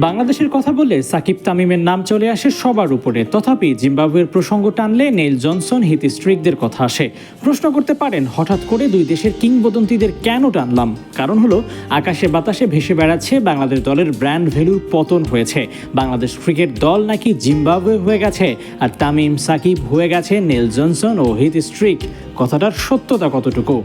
বাংলাদেশের কথা বললে সাকিব তামিমের নাম চলে আসে সবার উপরে। তথাপি জিম্বাবুয়ের প্রসঙ্গ টানলে নেইল জনসন, হিথ স্ট্রিকদের কথা আসে। প্রশ্ন করতে পারেন হঠাৎ করে দুই দেশের কিংবদন্তিদের কেন টানলাম। কারণ হলো আকাশে বাতাসে ভেসে বেড়াচ্ছে বাংলাদেশ দলের ব্র্যান্ড ভ্যালুর পতন হয়েছে। বাংলাদেশ ক্রিকেট দল নাকি জিম্বাবুয়ে হয়ে গেছে, আর তামিম সাকিব হয়ে গেছে নেইল জনসন ও হিথ স্ট্রিক। কথাটার সত্যতা কতটুকু?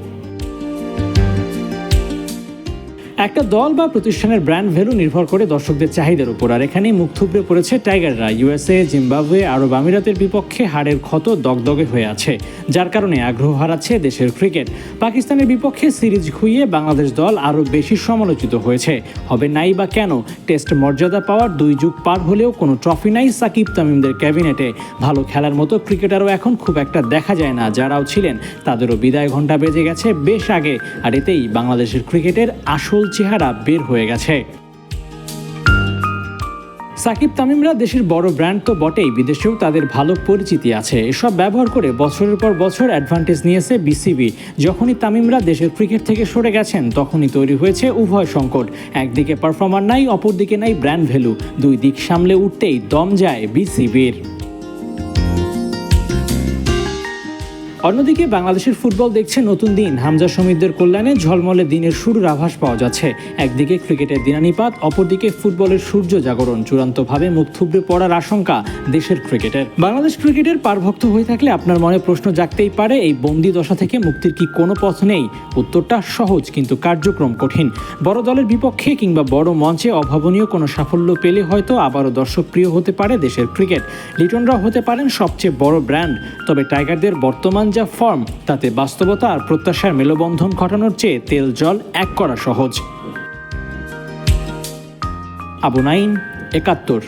একটা দল বা প্রতিষ্ঠানের ব্র্যান্ড ভ্যালু নির্ভর করে দর্শকদের চাহিদার উপর, আর এখানেই মুখ থুবড়ে পড়েছে টাইগাররা। ইউএসএ, জিম্বাবুয়ে, আরব আমিরাতের বিপক্ষে হারের ক্ষত দগদগে হয়ে আছে, যার কারণে আগ্রহ হারাচ্ছে দেশের ক্রিকেট। পাকিস্তানের বিপক্ষে সিরিজ খুইয়ে বাংলাদেশ দল আরও বেশি সমালোচিত হয়েছে। হবে নাই বা কেন? টেস্ট মর্যাদা পাওয়ার 2 যুগ পার হলেও কোনো ট্রফি নাই সাকিব তামিমদের ক্যাবিনেটে। ভালো খেলার মতো ক্রিকেটারও এখন খুব একটা দেখা যায় না। যারাও ছিলেন তাদেরও বিদায় ঘণ্টা বেজে গেছে বেশ আগে, আর এতেই বাংলাদেশের ক্রিকেটের আসল চেহারা বের হয়ে গেছে। সাকিব তামিমরা দেশের বড় ব্র্যান্ড তো বটেই, বিদেশেও তাদের ভালো পরিচিতি আছে। এসব ব্যবহার করে বছরের পর বছর অ্যাডভান্টেজ নিয়েছে বিসিবি। যখনই তামিমরা দেশের ক্রিকেট থেকে সরে গেছেন তখনই তৈরি হয়েছে উভয় সংকট। একদিকে পারফর্মার নাই, অপরদিকে নাই ব্র্যান্ড ভ্যালু। দুই দিক সামলে উঠতেই দম যায় বিসিবির। অন্যদিকে বাংলাদেশের ফুটবল দেখছে নতুন দিন। হামজা শমীদদের কল্যাণে ঝলমলে দিনের শুরুর আভাস পাওয়া যাচ্ছে। একদিকে ক্রিকেটের দিনানিপাত, অপরদিকে ফুটবলের সূর্য জাগরণ। চূড়ান্তভাবে মুখ থুবড়ে পড়ার আশঙ্কা দেশের ক্রিকেটের। বাংলাদেশ ক্রিকেটের পারভক্ত হয়ে থাকলে আপনার মনে প্রশ্ন জাগতেই পারে, এই বন্দি দশা থেকে মুক্তির কি কোনো পথ নেই? উত্তরটা সহজ, কিন্তু কার্যক্রম কঠিন। বড় দলের বিপক্ষে কিংবা বড় মঞ্চে অভাবনীয় কোনো সাফল্য পেলে হয়তো আবারও দর্শকপ্রিয় হতে পারে দেশের ক্রিকেট। লিটনরাও হতে পারেন সবচেয়ে বড় ব্র্যান্ড। তবে টাইগারদের বর্তমান যা ফর্ম, তাতে বাস্তবতা আর প্রত্যাশার মেলবন্ধন ঘটানোর চেয়ে তেল জল এক করা সহজ। আবু নাইম, ৭১।